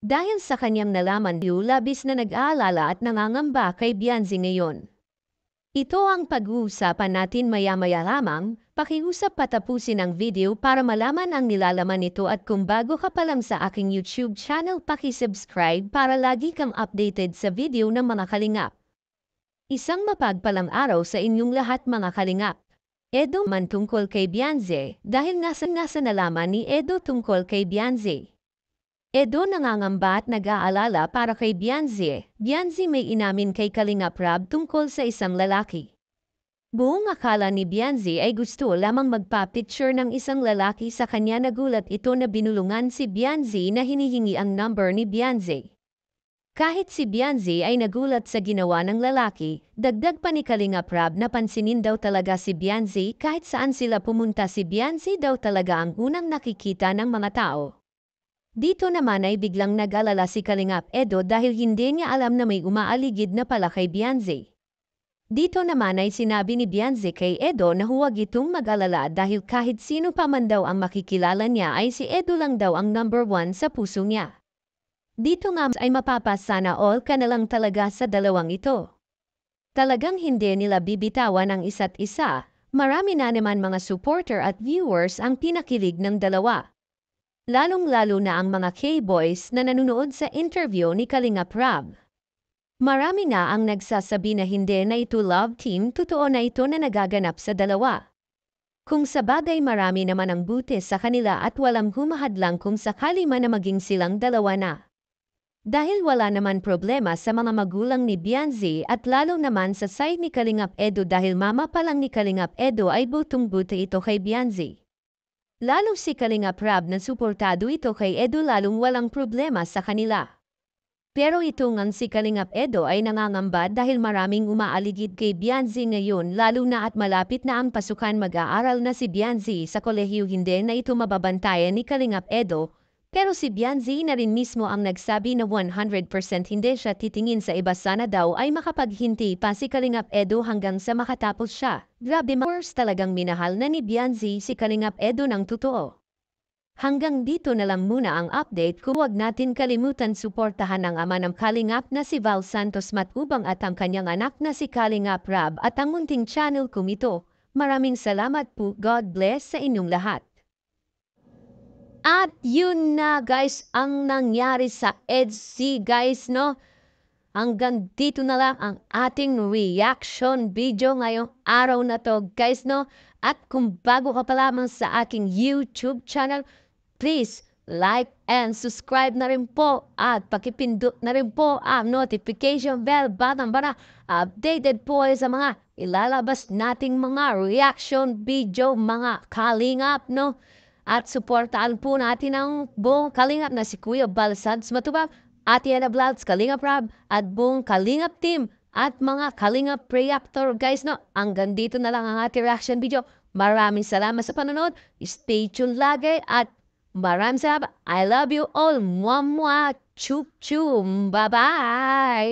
Dahil sa kanyang nalaman, labis na nag-aalala at nangangamba kay Bianzi ngayon. Ito ang pag-uusapan natin maya-maya lamang. Pakiusap patapusin ang video para malaman ang nilalaman nito at kung bago ka pa lang sa aking YouTube channel, paki-subscribe para lagi kang updated sa video ng mga kalingap. Isang mapagpalang araw sa inyong lahat mga kalingap. Edo man tungkol kay Bianzi dahil nasa nalaman ni Edo tungkol kay Bianzi. Edo nangangamba at nag-aalala para kay Bianzi. Bianzi may inamin kay Kalingap Rab tungkol sa isang lalaki. Buong akala ni Bianzi ay gusto lamang magpa-picture ng isang lalaki sa kanya. Nagulat ito na binulungan si Bianzi na hinihingi ang number ni Bianzi. Kahit si Bianzi ay nagulat sa ginawa ng lalaki, dagdag pa ni Kalingap Rab na pansinin daw talaga si Bianzi. Kahit saan sila pumunta, si Bianzi daw talaga ang unang nakikita ng mga tao. Dito naman ay biglang nag-alala si Kalingap Edo dahil hindi niya alam na may umaaligid na pala kay Bianzi. Dito naman ay sinabi ni Bianzi kay Edo na huwag itong mag-alala dahil kahit sino pa man daw ang makikilala niya ay si Edo lang daw ang number 1 sa puso niya. Dito nga ay mapapasana all ka na lang talaga sa dalawang ito. Talagang hindi nila bibitawan ang isa't isa. Marami na naman mga supporter at viewers ang pinakilig ng dalawa. Lalong-lalo na ang mga K-boys na nanonood sa interview ni Kalingap Rab. Marami na ang nagsasabi na hindi na ito love team, totoo na ito na nagaganap sa dalawa. Kung sa bagay marami naman ang buti sa kanila at walang humahadlang kung sakali man na maging silang dalawa na. Dahil wala naman problema sa mga magulang ni Bianzi at lalo naman sa side ni Kalingap Edo dahil mama pa lang ni Kalingap Edo ay butong-buti ito kay Bianzi. Lalong si Kalingap Rab na suportado ito kay Edo, lalong walang problema sa kanila. Pero ito ngang si Kalingap Edo ay nangangamba dahil maraming umaaligid kay Bianzi ngayon, lalo na at malapit na ang pasukan. Mag-aaral na si Bianzi sa kolehiyo, hindi na ito mababantayan ni Kalingap Edo. Pero si Bianzi na rin mismo ang nagsabi na 100% hindi siya titingin sa iba. Sana daw ay makapaghinti pa si Kalingap Edo hanggang sa makatapos siya. Grabe, Mars, talagang minahal na ni Bianzi si Kalingap Edo ng totoo. Hanggang dito na lang muna ang update ko. Huwag natin kalimutan suportahan ang ama ng Kalingap na si Val Santos Matubang at ang kanyang anak na si Kalingap Rab at ang munting channel ko ito. Maraming salamat po. God bless sa inyong lahat. At yun na guys ang nangyari sa EDC guys, no? Hanggang dito na lang ang ating reaction video ngayong araw na to guys, no? At kung bago ka pa lamang sa aking YouTube channel, please like and subscribe na rin po at pakipindot na rin po ang notification bell button para updated po sa mga ilalabas nating mga reaction video mga kalingap, no? At suportaan po natin ang buong kalingap na si Kuya Val Santos Matubang, Ate Ana Vlogs, Kalingap Rab, at buong Kalingap team at mga Kalingap reactor guys, no? Hanggang dito na lang ang ating reaction video. Maraming salamat sa panonood. Stay tuned lagi at maraming salamat. I love you all. Mwah mwah. Chup chum. Bye bye.